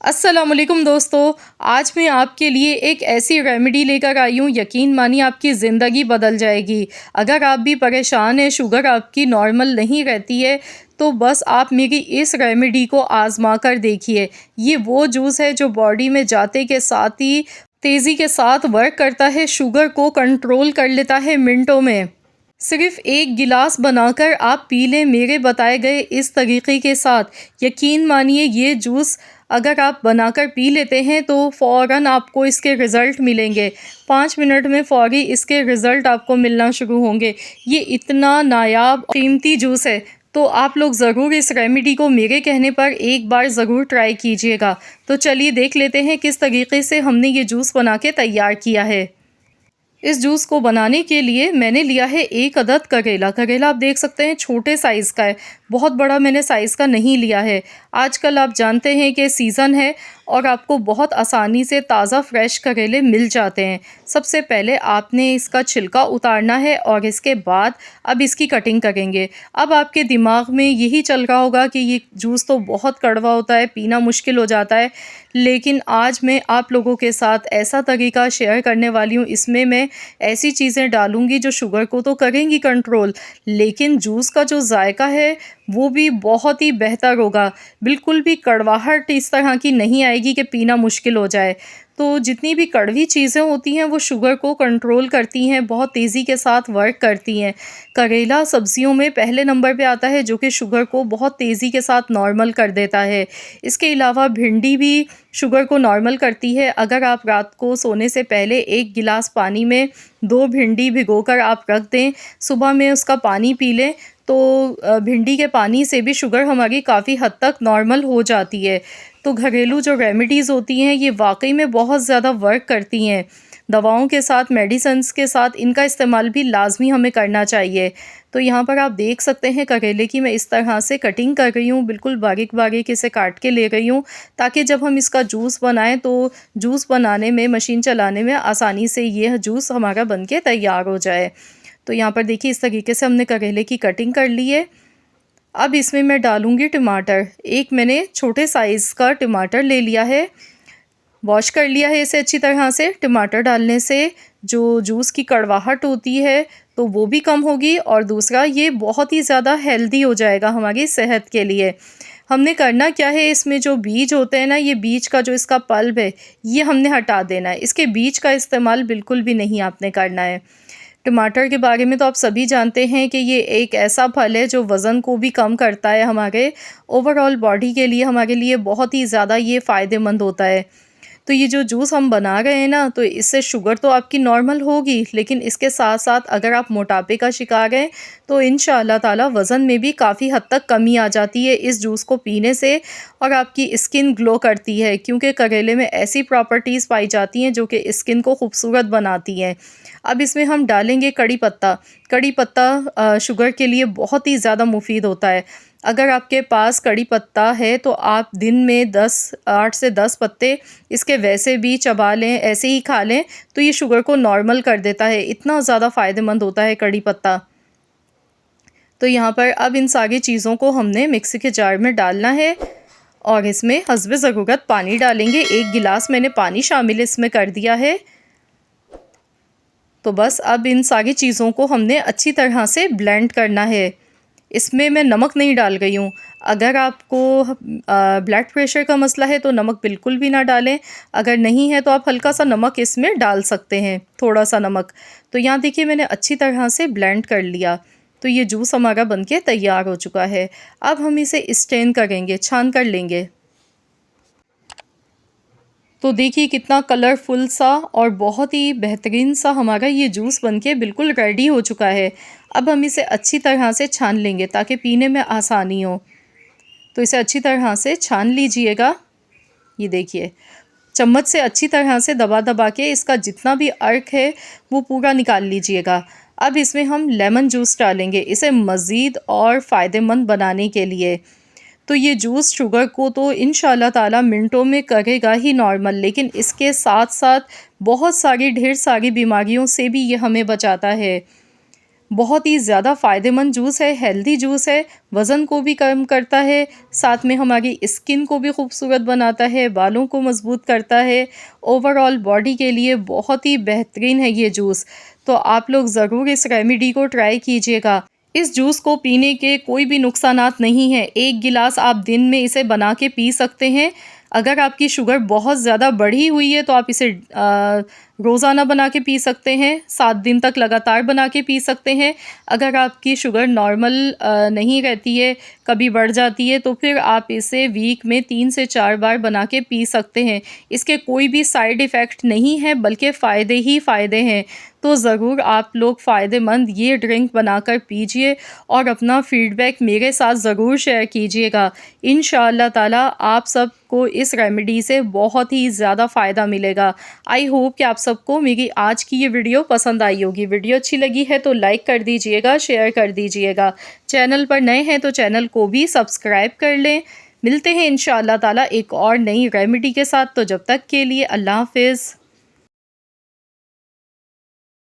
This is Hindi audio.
अस्सलाम वालेकुम दोस्तों। आज मैं आपके लिए एक ऐसी रेमेडी लेकर आई हूँ, यकीन मानिए आपकी ज़िंदगी बदल जाएगी। अगर आप भी परेशान हैं, शुगर आपकी नॉर्मल नहीं रहती है, तो बस आप मेरी इस रेमेडी को आज़मा कर देखिए। ये वो जूस है जो बॉडी में जाते के साथ ही तेज़ी के साथ वर्क करता है, शुगर को कंट्रोल कर लेता है मिनटों में। सिर्फ़ 1 गिलास बनाकर आप पी लें मेरे बताए गए इस तरीक़े के साथ। यकीन मानिए ये जूस अगर आप बनाकर पी लेते हैं तो फ़ौरन आपको इसके रिज़ल्ट मिलेंगे। 5 मिनट में फ़ौरी इसके रिज़ल्ट आपको मिलना शुरू होंगे। ये इतना नायाब कीमती जूस है, तो आप लोग ज़रूर इस रेमेडी को मेरे कहने पर एक बार ज़रूर ट्राई कीजिएगा। तो चलिए देख लेते हैं किस तरीक़े से हमने ये जूस बना के तैयार किया है। इस जूस को बनाने के लिए मैंने लिया है 1 अदद करेला। करेला आप देख सकते हैं छोटे साइज़ का है, बहुत बड़ा मैंने साइज़ का नहीं लिया है। आजकल आप जानते हैं कि सीज़न है और आपको बहुत आसानी से ताज़ा फ्रेश करेले मिल जाते हैं। सबसे पहले आपने इसका छिलका उतारना है और इसके बाद अब इसकी कटिंग करेंगे। अब आपके दिमाग में यही चल रहा होगा कि ये जूस तो बहुत कड़वा होता है, पीना मुश्किल हो जाता है। लेकिन आज मैं आप लोगों के साथ ऐसा तरीका शेयर करने वाली हूँ, इसमें मैं ऐसी चीज़ें डालूँगी जो शुगर को तो करेंगी कंट्रोल, लेकिन जूस का जो जायका है वो भी बहुत ही बेहतर होगा। बिल्कुल भी कड़वाहट इस तरह की नहीं आएगी कि पीना मुश्किल हो जाए। तो जितनी भी कड़वी चीज़ें होती हैं वो शुगर को कंट्रोल करती हैं, बहुत तेज़ी के साथ वर्क करती हैं। करेला सब्जियों में पहले नंबर पे आता है जो कि शुगर को बहुत तेज़ी के साथ नॉर्मल कर देता है। इसके अलावा भिंडी भी शुगर को नॉर्मल करती है। अगर आप रात को सोने से पहले 1 गिलास पानी में 2 भिंडी भिगोकर आप रख दें, सुबह में उसका पानी पी लें, तो भिंडी के पानी से भी शुगर हमारी काफ़ी हद तक नॉर्मल हो जाती है। तो घरेलू जो रेमेडीज़ होती हैं ये वाक़ई में बहुत ज़्यादा वर्क करती हैं। दवाओं के साथ, मेडिसिन्स के साथ इनका इस्तेमाल भी लाज़मी हमें करना चाहिए। तो यहाँ पर आप देख सकते हैं करेले की मैं इस तरह से कटिंग कर रही हूँ, बिल्कुल बारीक-बारीक इसे काट के ले रही हूँ, ताकि जब हम इसका जूस बनाएँ तो जूस बनाने में, मशीन चलाने में आसानी से यह जूस हमारा बन के तैयार हो जाए। तो यहाँ पर देखिए इस तरीके से हमने करेले की कटिंग कर ली है। अब इसमें मैं डालूँगी टमाटर। एक मैंने छोटे साइज़ का टमाटर ले लिया है, वॉश कर लिया है इसे अच्छी तरह से। टमाटर डालने से जो जूस की कड़वाहट होती है तो वो भी कम होगी और दूसरा ये बहुत ही ज़्यादा हेल्दी हो जाएगा हमारी सेहत के लिए। हमने करना क्या है, इसमें जो बीज होते हैं ना, ये बीज का जो इसका पल्प है ये हमने हटा देना है। इसके बीज का इस्तेमाल बिल्कुल भी नहीं आपने करना है। टमाटर के बारे में तो आप सभी जानते हैं कि ये एक ऐसा फल है जो वज़न को भी कम करता है, हमारे ओवरऑल बॉडी के लिए, हमारे लिए बहुत ही ज़्यादा ये फ़ायदेमंद होता है। तो ये जो जूस हम बना रहे हैं ना, तो इससे शुगर तो आपकी नॉर्मल होगी, लेकिन इसके साथ-साथ अगर आप मोटापे का शिकार हैं, तो इंशाअल्लाह ताला वज़न में भी काफ़ी हद तक कमी आ जाती है इस जूस को पीने से और आपकी स्किन ग्लो करती है, क्योंकि करेले में ऐसी प्रॉपर्टीज़ पाई जाती हैं जो कि स्किन को खूबसूरत बनाती हैं। अब इसमें हम डालेंगे कड़ी पत्ता। कड़ी पत्ता शुगर के लिए बहुत ही ज़्यादा मुफ़ीद होता है। अगर आपके पास कड़ी पत्ता है तो आप दिन में 8 से 10 पत्ते इसके वैसे भी चबा लें, ऐसे ही खा लें, तो ये शुगर को नॉर्मल कर देता है। इतना ज़्यादा फ़ायदेमंद होता है कड़ी पत्ता। तो यहाँ पर अब इन सारी चीज़ों को हमने मिक्सी के जार में डालना है और इसमें हस्बे ज़रूरत पानी डालेंगे। 1 गिलास मैंने पानी शामिल इसमें कर दिया है। तो बस अब इन सारी चीज़ों को हमने अच्छी तरह से ब्लेंड करना है। इसमें मैं नमक नहीं डाल रही हूँ। अगर आपको ब्लड प्रेशर का मसला है तो नमक बिल्कुल भी ना डालें। अगर नहीं है तो आप हल्का सा नमक इसमें डाल सकते हैं, थोड़ा सा नमक। तो यहाँ देखिए मैंने अच्छी तरह से ब्लेंड कर लिया। तो ये जूस हमारा बनके तैयार हो चुका है। अब हम इसे स्ट्रेन करेंगे, छान कर लेंगे। तो देखिए कितना कलरफुल सा और बहुत ही बेहतरीन सा हमारा ये जूस बनके बिल्कुल रेडी हो चुका है। अब हम इसे अच्छी तरह से छान लेंगे ताकि पीने में आसानी हो। तो इसे अच्छी तरह से छान लीजिएगा। ये देखिए चम्मच से अच्छी तरह से दबा दबा के इसका जितना भी अर्क है वो पूरा निकाल लीजिएगा। अब इसमें हम लेमन जूस डालेंगे इसे मज़ीद और फ़ायदेमंद बनाने के लिए। तो ये जूस शुगर को तो इंशाअल्लाह ताला मिनटों में करेगा ही नॉर्मल, लेकिन इसके साथ साथ बहुत सारी ढेर सारी बीमारियों से भी ये हमें बचाता है। बहुत ही ज़्यादा फ़ायदेमंद जूस है, हेल्दी जूस है, वज़न को भी कम करता है, साथ में हमारी स्किन को भी खूबसूरत बनाता है, बालों को मज़बूत करता है, ओवरऑल बॉडी के लिए बहुत ही बेहतरीन है ये जूस। तो आप लोग ज़रूर इस रेमेडी को ट्राई कीजिएगा। इस जूस को पीने के कोई भी नुकसानात नहीं हैं। 1 गिलास आप दिन में इसे बना के पी सकते हैं। अगर आपकी शुगर बहुत ज़्यादा बढ़ी हुई है तो आप इसे रोज़ाना बना के पी सकते हैं, 7 दिन तक लगातार बना के पी सकते हैं। अगर आपकी शुगर नॉर्मल नहीं रहती है, कभी बढ़ जाती है, तो फिर आप इसे वीक में 3 से 4 बार बना के पी सकते हैं। इसके कोई भी साइड इफ़ेक्ट नहीं है, बल्कि फ़ायदे ही फ़ायदे हैं। तो ज़रूर आप लोग फ़ायदेमंद ये ड्रिंक बनाकर पीजिए और अपना फ़ीडबैक मेरे साथ ज़रूर शेयर कीजिएगा। इंशाअल्लाह ताला आप सबको इस रेमेडी से बहुत ही ज़्यादा फ़ायदा मिलेगा। आई होप कि आप सबको मेरी आज की ये वीडियो पसंद आई होगी। वीडियो अच्छी लगी है तो लाइक कर दीजिएगा, शेयर कर दीजिएगा। चैनल पर नए हैं तो चैनल को भी सब्सक्राइब कर लें। मिलते हैं इंशाअल्लाह ताला एक और नई रेमेडी के साथ। तो जब तक के लिए अल्लाह हाफ़िज़।